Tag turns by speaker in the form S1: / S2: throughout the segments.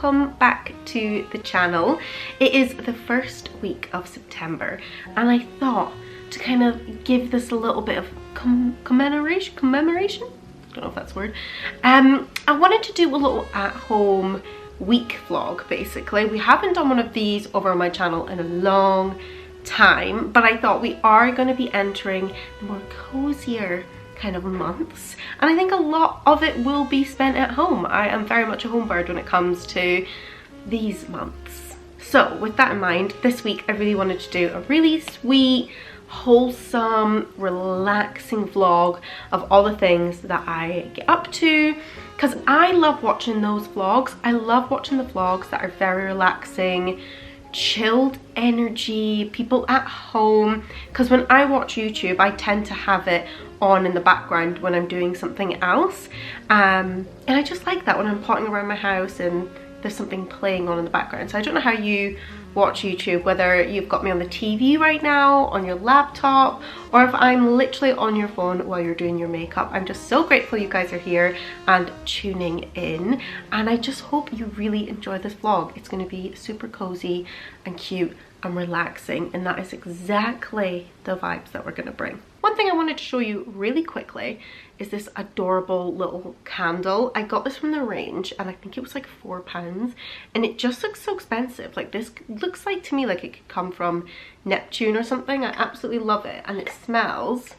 S1: welcome back to the channel. It is the first week of September and I thought to kind of give this a little bit of commemoration? I don't know if that's a word. I wanted to do a little at-home week vlog basically. We haven't done one of these over on my channel in a long time, but I thought we are going to be entering the more cozier kind of months, and I think a lot of it will be spent at home. I am very much a home bird when it comes to these months. So with that in mind, this week I really wanted to do a really sweet, wholesome, relaxing vlog of all the things that I get up to, because I love watching those vlogs. I love watching the vlogs that are very relaxing, chilled energy, people at home, because when I watch YouTube I tend to have it on in the background when I'm doing something else, and I just like that when I'm potting around my house and there's something playing on in the background. So I don't know how you watch YouTube, whether you've got me on the TV right now, on your laptop, or if I'm literally on your phone while you're doing your makeup. I'm just so grateful you guys are here and tuning in, and I just hope you really enjoy this vlog. It's going to be super cozy and cute and relaxing, and that is exactly the vibes that we're going to bring. One thing I wanted to show you really quickly is this adorable little candle. I got this from the range and I think it was like £4, and it just looks so expensive. Like, this looks like to me like it could come from Neptune or something. I absolutely love it, and it smells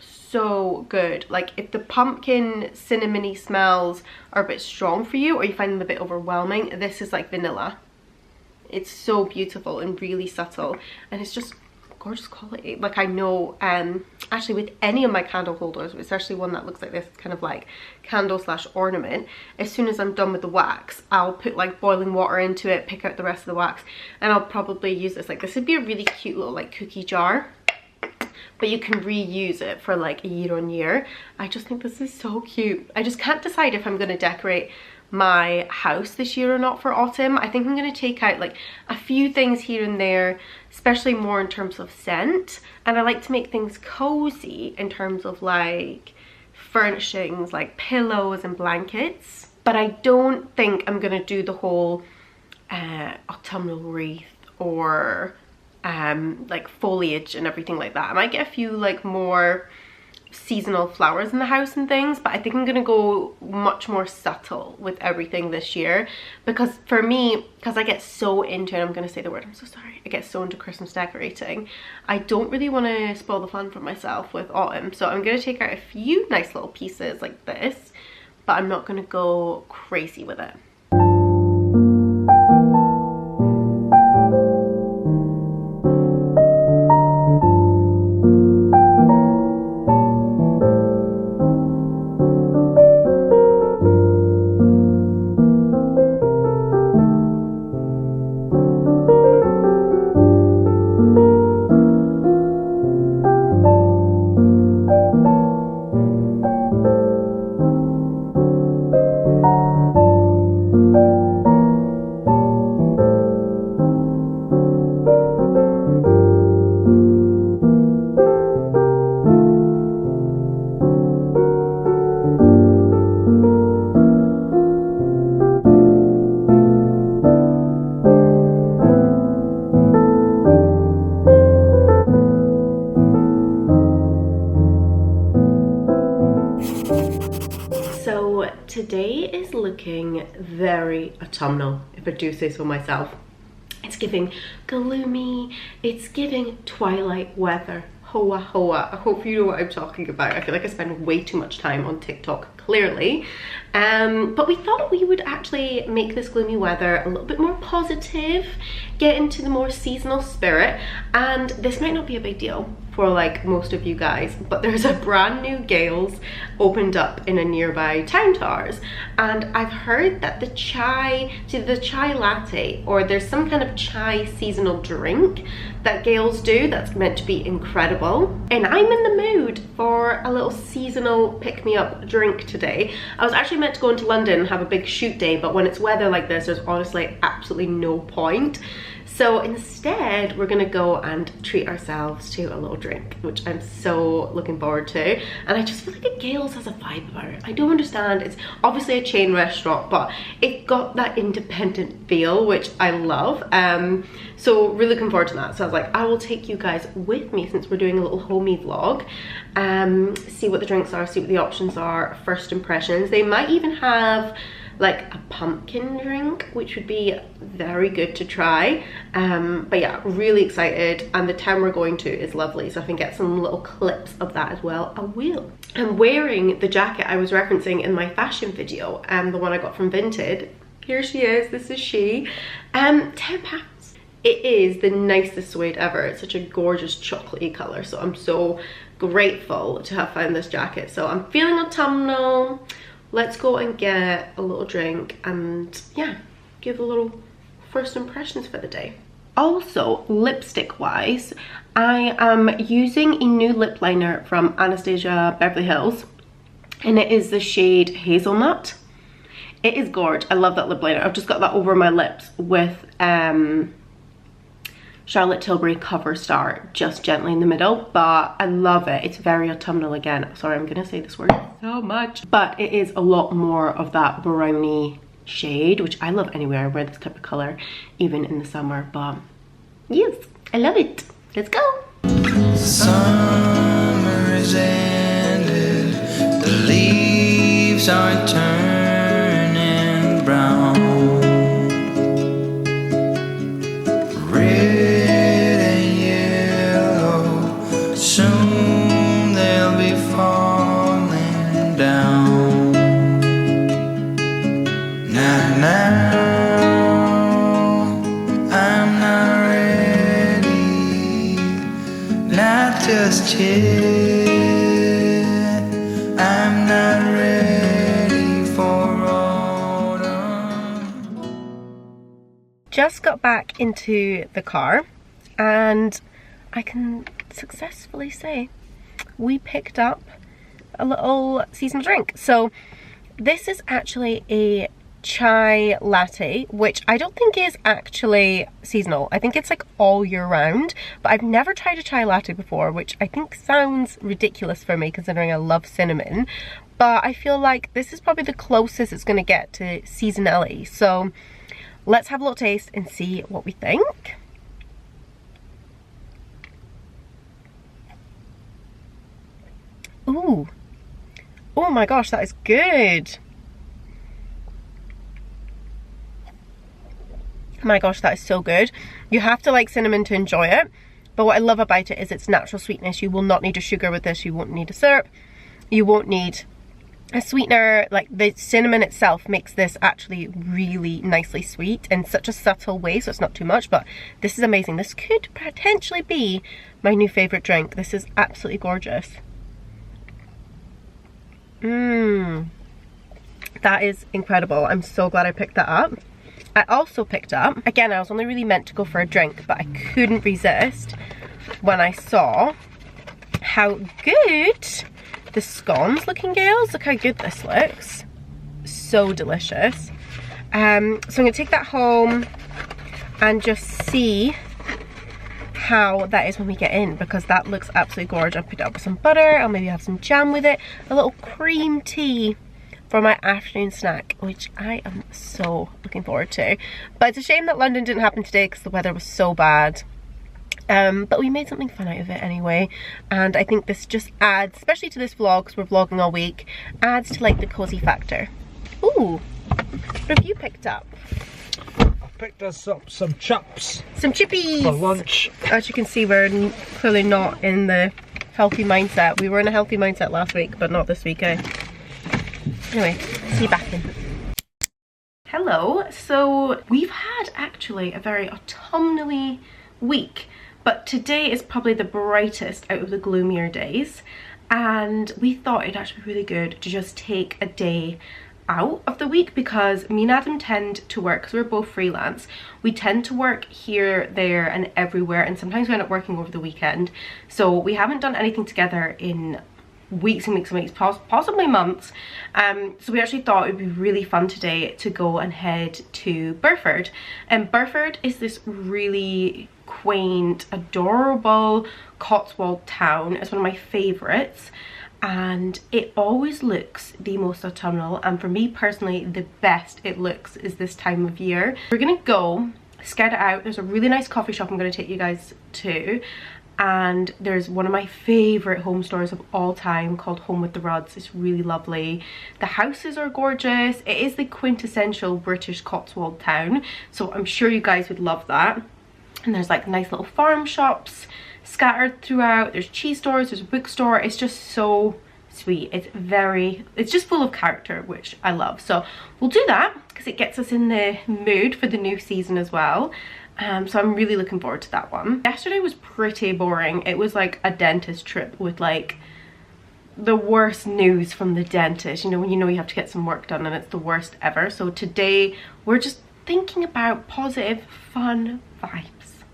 S1: so good. Like, if the pumpkin cinnamony smells are a bit strong for you or you find them a bit overwhelming, this is like vanilla. It's so beautiful and really subtle, and it's just gorgeous quality. Like, I know actually with any of my candle holders, especially one that looks like this, kind of like candle slash ornament, as soon as I'm done with the wax I'll put like boiling water into it, pick out the rest of the wax, and I'll probably use this. Like, this would be a really cute little like cookie jar, but you can reuse it for like a year on year. I just think this is so cute. I just can't decide if I'm going to decorate my house this year or not for autumn. I think I'm going to take out like a few things here and there, especially more in terms of scent, and I like to make things cozy in terms of like furnishings, like pillows and blankets. But I don't think I'm going to do the whole autumnal wreath or like foliage and everything like that. I might get a few like more seasonal flowers in the house and things, but I think I'm gonna go much more subtle with everything this year, because for me, because I get so into, and I'm gonna say the word, I'm so sorry, I get so into Christmas decorating, I don't really want to spoil the fun for myself with autumn. So I'm gonna take out a few nice little pieces like this, but I'm not gonna go crazy with it. Today is looking very autumnal, if I do say so myself. It's giving gloomy, it's giving twilight weather. Hoa hoa. I hope you know what I'm talking about. I feel like I spend way too much time on TikTok, clearly. But we thought we would actually make this gloomy weather a little bit more positive, get into the more seasonal spirit, and this might not be a big deal for like most of you guys, but there's a brand new Gales opened up in a nearby town to ours, and I've heard that the chai latte, or there's some kind of chai seasonal drink that Gales do that's meant to be incredible, and I'm in the mood for a little seasonal pick-me-up drink today. I was actually meant to go into London and have a big shoot day, but when it's weather like this, there's honestly absolutely no point. So instead, we're gonna go and treat ourselves to a little drink, which I'm so looking forward to. And I just feel like a Gales has a vibe about it. I don't understand. It's obviously a chain restaurant, but it got that independent feel, which I love. So really looking forward to that. So I was like, I will take you guys with me since we're doing a little homey vlog. See what the drinks are, see what the options are, first impressions. They might even have like a pumpkin drink, which would be very good to try. But yeah, really excited, and the town we're going to is lovely, so if I can get some little clips of that as well, I will. I'm wearing the jacket I was referencing in my fashion video, the one I got from Vinted. Here she is, this is she. £10. It is the nicest suede ever. It's such a gorgeous chocolatey color, so I'm so grateful to have found this jacket. So I'm feeling autumnal. Let's go and get a little drink and yeah, give a little first impressions for the day. Also, lipstick wise, I am using a new lip liner from Anastasia Beverly Hills, and it is the shade Hazelnut. It is gorgeous. I love that lip liner. I've just got that over my lips with Charlotte Tilbury Cover Star just gently in the middle, but I love it. It's very autumnal again. Sorry, I'm gonna say this word so much, but it is a lot more of that brownie shade, which I love anyway. I wear this type of color even in the summer, but yes, I love it. Let's go. Summer is ended, the leaves are turning brown. Just yet, I'm not ready for autumn. Just got back into the car, and I can successfully say we picked up a little seasonal drink. So this is actually a chai latte, which I don't think is actually seasonal. I think it's like all year round, but I've never tried a chai latte before, which I think sounds ridiculous for me considering I love cinnamon, but I feel like this is probably the closest it's going to get to seasonality. So let's have a little taste and see what we think. Ooh, oh my gosh, that is good. My gosh, that is so good. You have to like cinnamon to enjoy it, but what I love about it is its natural sweetness. You will not need a sugar with this. You won't need a syrup. You won't need a sweetener. Like, the cinnamon itself makes this actually really nicely sweet in such a subtle way, so it's not too much, but this is amazing. This could potentially be my new favorite drink. This is absolutely gorgeous. That is incredible. I'm so glad I picked that up. I also picked up, again, I was only really meant to go for a drink, but I couldn't resist when I saw how good the scones look in Gales. Look how good this looks. So delicious. So I'm gonna take that home and just see how that is when we get in, because that looks absolutely gorgeous. I've picked it up with some butter. I'll maybe have some jam with it. A little cream tea for my afternoon snack, which I am so looking forward to. But it's a shame that London didn't happen today because the weather was so bad. But we made something fun out of it anyway, and I think this just adds, especially to this vlog because we're vlogging all week, adds to like the cozy factor. Ooh, what have you picked up?
S2: I picked us up some chops.
S1: Some chippies!
S2: For lunch.
S1: As you can see, we're clearly not in the healthy mindset. We were in a healthy mindset last week, but not this week, eh? Anyway, see you back in. Hello, so we've had actually a very autumnally week, but today is probably the brightest out of the gloomier days, and we thought it'd actually be really good to just take a day out of the week, because me and Adam tend to work, because we're both freelance, we tend to work here, there and everywhere, and sometimes we end up working over the weekend, so we haven't done anything together in weeks and weeks and weeks, possibly months. So we actually thought it would be really fun today to go and head to Burford. And Burford is this really quaint, adorable Cotswold town. It's one of my favourites, and it always looks the most autumnal, and for me personally the best it looks is this time of year. We're gonna go scout it out. There's a really nice coffee shop I'm going to take you guys to, and there's one of my favourite home stores of all time called Home with the Rudds. It's really lovely. The houses are gorgeous. It is the quintessential British Cotswold town, so I'm sure you guys would love that. And there's like nice little farm shops scattered throughout. There's cheese stores, there's a bookstore. It's just so sweet. It's just full of character, which I love. So we'll do that because it gets us in the mood for the new season as well. So I'm really looking forward to that one. Yesterday was pretty boring. It was like a dentist trip with like the worst news from the dentist. You know, when you know you have to get some work done and it's the worst ever. So today we're just thinking about positive, fun vibes.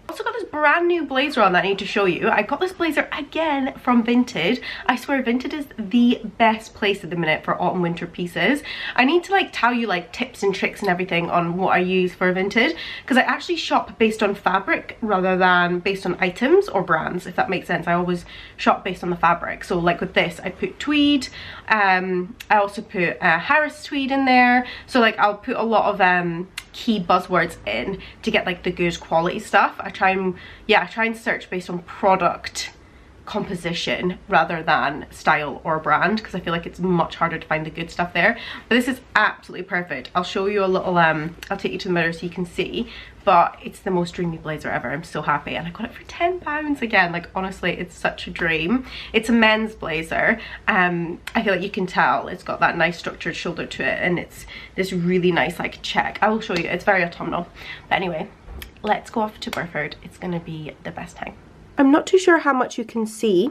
S1: Also got this brand new blazer on that I need to show you. I got this blazer again from Vinted. I swear Vinted is the best place at the minute for autumn winter pieces. I need to like tell you like tips and tricks and everything on what I use for Vinted, because I actually shop based on fabric rather than based on items or brands, if that makes sense. I always shop based on the fabric. So like with this I put tweed, I also put Harris tweed in there. So like I'll put a lot of key buzzwords in to get like the good quality stuff. I try and search based on product composition rather than style or brand, because I feel like it's much harder to find the good stuff there. But this is absolutely perfect. I'll show you a little I'll take you to the mirror so you can see, but it's the most dreamy blazer ever. I'm so happy, and I got it for £10 again. Like honestly, it's such a dream. It's a men's blazer. I feel like you can tell it's got that nice structured shoulder to it, and it's this really nice like check. I will show you. It's very autumnal. But anyway, let's go off to Burford. It's gonna be the best time. I'm not too sure how much you can see,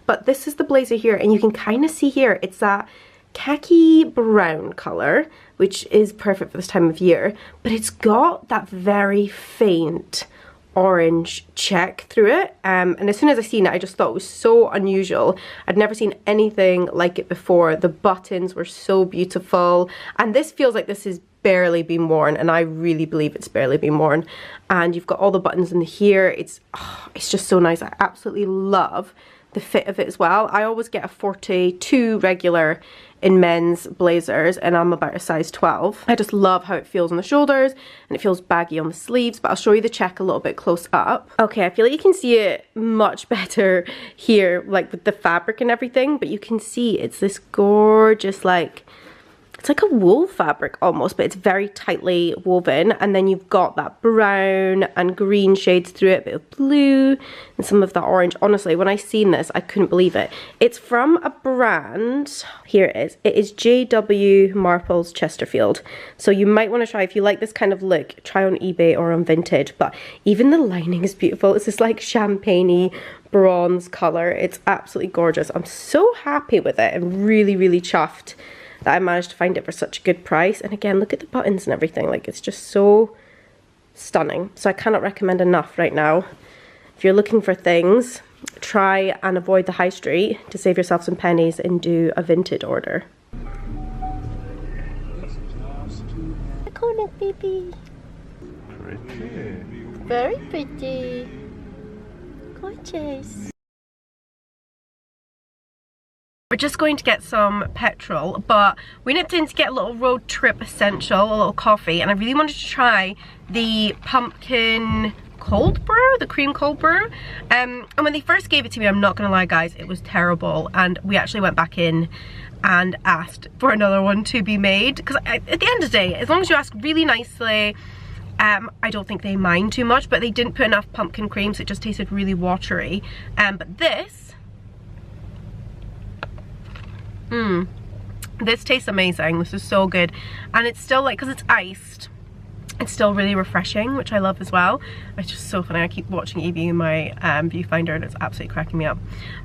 S1: but this is the blazer here, and you can kind of see here it's that khaki brown color, which is perfect for this time of year, but it's got that very faint orange check through it, and as soon as I seen it I just thought it was so unusual. I'd never seen anything like it before. The buttons were so beautiful, and this feels like this is barely been worn, and I really believe it's barely been worn. And you've got all the buttons in here. It's just so nice. I absolutely love the fit of it as well. I always get a 42 regular in men's blazers, and I'm about a size 12. I just love how it feels on the shoulders, and it feels baggy on the sleeves, but I'll show you the check a little bit close up. Okay, I feel like you can see it much better here, like with the fabric and everything, but you can see it's this gorgeous, like, it's like a wool fabric almost, but it's very tightly woven. And then you've got that brown and green shades through it, a bit of blue and some of that orange. Honestly, when I seen this, I couldn't believe it. It's from a brand, here it is. It is JW Marples Chesterfield. So you might want to try, if you like this kind of look, try on eBay or on Vinted. But even the lining is beautiful. It's this like champagne-y bronze color. It's absolutely gorgeous. I'm so happy with it. I'm really, really chuffed that I managed to find it for such a good price. And again, look at the buttons and everything. Like, it's just so stunning. So I cannot recommend enough right now. If you're looking for things, try and avoid the high street to save yourself some pennies and do a Vinted order. Look, baby.
S2: Pretty.
S1: Very pretty. Gorgeous. We're just going to get some petrol, but we nipped in to get a little road trip essential, a little coffee, and I really wanted to try the pumpkin cold brew, the cream cold brew. And when they first gave it to me, I'm not gonna lie guys, it was terrible, and we actually went back in and asked for another one to be made, because at the end of the day, as long as you ask really nicely, I don't think they mind too much, but they didn't put enough pumpkin cream, so it just tasted really watery. But this tastes amazing. This is so good, and it's still like, because it's iced, it's still really refreshing, which I love as well. It's just so funny. I keep watching Evie in my viewfinder, and it's absolutely cracking me up.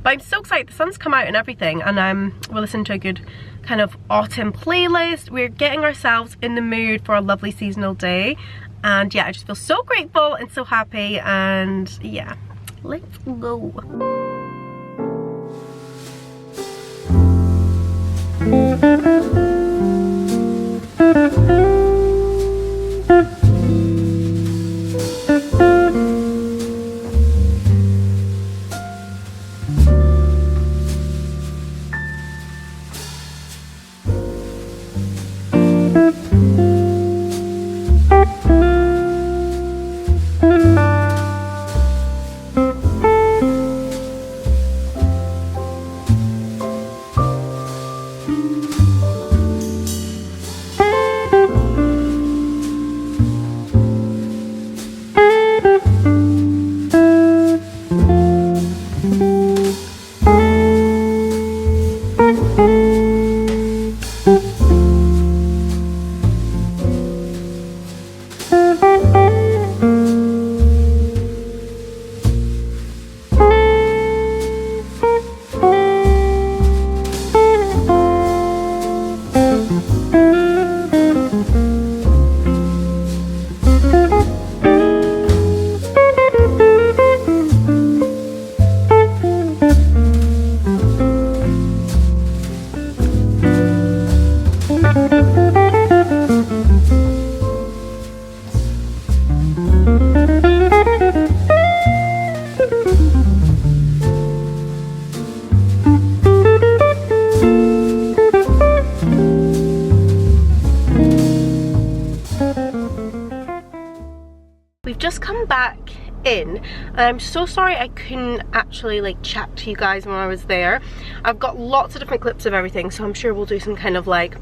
S1: But I'm so excited. The sun's come out and everything, and we're listening to a good kind of autumn playlist. We're getting ourselves in the mood for a lovely seasonal day, and yeah, I just feel so grateful and so happy. And yeah, let's go. We've just come back in and I'm so sorry I couldn't actually like chat to you guys when I was there. I've got lots of different clips of everything, so I'm sure we'll do some kind of like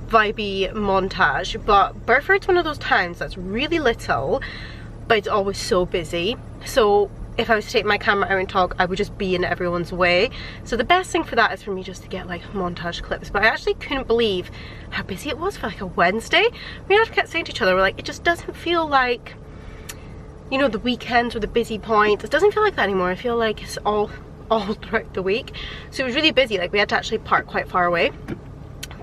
S1: vibey montage, but Burford's one of those towns that's really little but it's always so busy, so if I was to take my camera out and talk, I would just be in everyone's way. So the best thing for that is for me just to get like montage clips. But I actually couldn't believe how busy it was for like a Wednesday. We kept saying to each other, we're like, it just doesn't feel like, you know, the weekends or the busy points. It doesn't feel like that anymore. I feel like it's all throughout the week. So it was really busy. Like we had to actually park quite far away.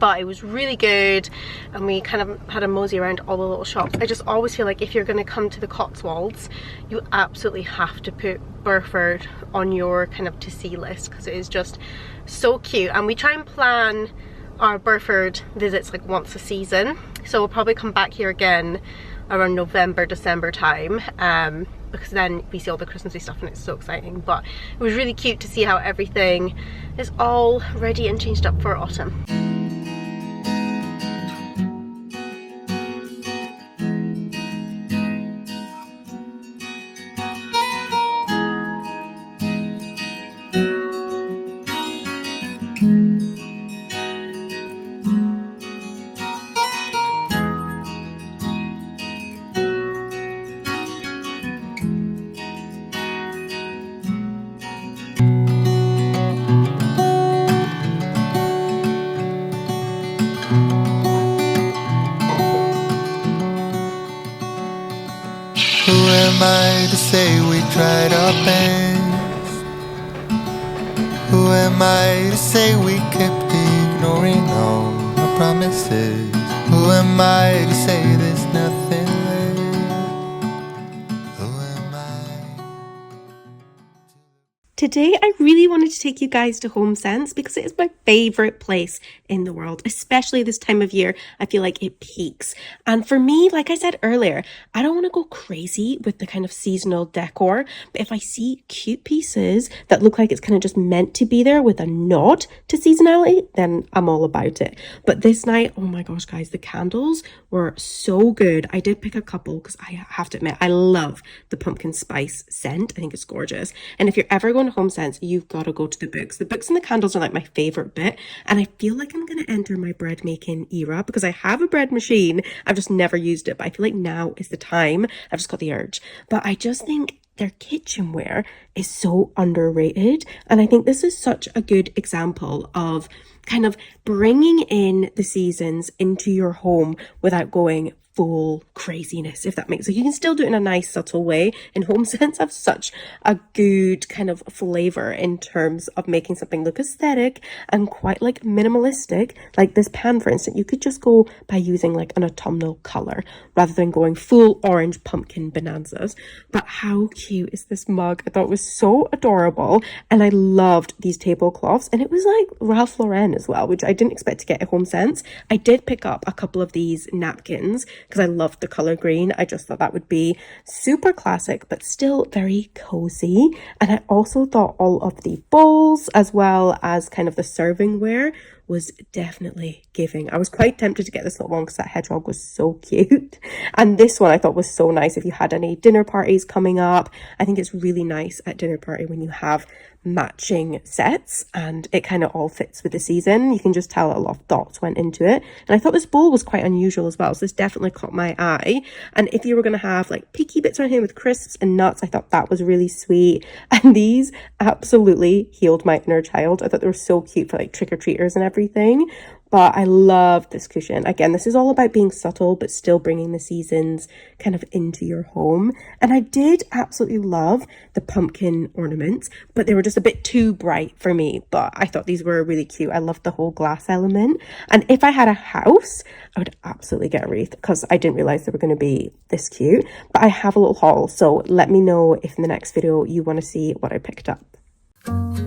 S1: But it was really good and we kind of had a mosey around all the little shops. I just always feel like if you're going to come to the Cotswolds, you absolutely have to put Burford on your kind of to see list because it is just so cute. And we try and plan our Burford visits like once a season, so we'll probably come back here again around November, December time, because then we see all the Christmassy stuff and it's so exciting. But it was really cute to see how everything is all ready and changed up for autumn.
S3: Who am I to say we tried our best? Who am I to say we kept ignoring all our promises? Who am I to say there's nothing left? Who am I?
S1: Today I really wanted to take you guys to Homesense because it is my favourite place in the world, especially this time of year. I feel like it peaks. And for me, like I said earlier, I don't want to go crazy with the kind of seasonal decor, but if I see cute pieces that look like it's kind of just meant to be there with a nod to seasonality, then I'm all about it. But this night, oh my gosh guys, the candles were so good. I did pick a couple because I have to admit, I love the pumpkin spice scent. I think it's gorgeous. And if you're ever going to Homesense, you've got to go to the books. The books and the candles are like my favorite bit. And I feel like I'm going to enter my bread making era because I have a bread machine. I've just never used it, but I feel like now is the time. I've just got the urge. But I just think their kitchenware is so underrated. And I think this is such a good example of kind of bringing in the seasons into your home without going full craziness, if that makes sense. You can still do it in a nice subtle way. And Homesense have such a good kind of flavor in terms of making something look aesthetic and quite like minimalistic. Like this pan, for instance, you could just go by using like an autumnal color rather than going full orange pumpkin bonanzas. But how cute is this mug? I thought it was so adorable, and I loved these tablecloths, and it was like Ralph Lauren as well, which I didn't expect to get at Homesense. I did pick up a couple of these napkins because I loved the color green. I just thought that would be super classic but still very cozy. And I also thought all of the bowls as well as kind of the serving ware was definitely giving. I was quite tempted to get this little one because that hedgehog was so cute. And this one I thought was so nice if you had any dinner parties coming up. I think it's really nice at dinner party when you have matching sets and it kind of all fits with the season. You can just tell a lot of thoughts went into it. And I thought this bowl was quite unusual as well, so this definitely caught my eye. And if you were going to have like picky bits on here with crisps and nuts, I thought that was really sweet. And these absolutely healed my inner child. I thought they were so cute for like trick-or-treaters and everything. But I love this cushion. Again, this is all about being subtle, but still bringing the seasons kind of into your home. And I did absolutely love the pumpkin ornaments, but they were just a bit too bright for me. But I thought these were really cute. I loved the whole glass element. And if I had a house, I would absolutely get a wreath because I didn't realize they were going to be this cute. But I have a little haul, so let me know if in the next video you want to see what I picked up.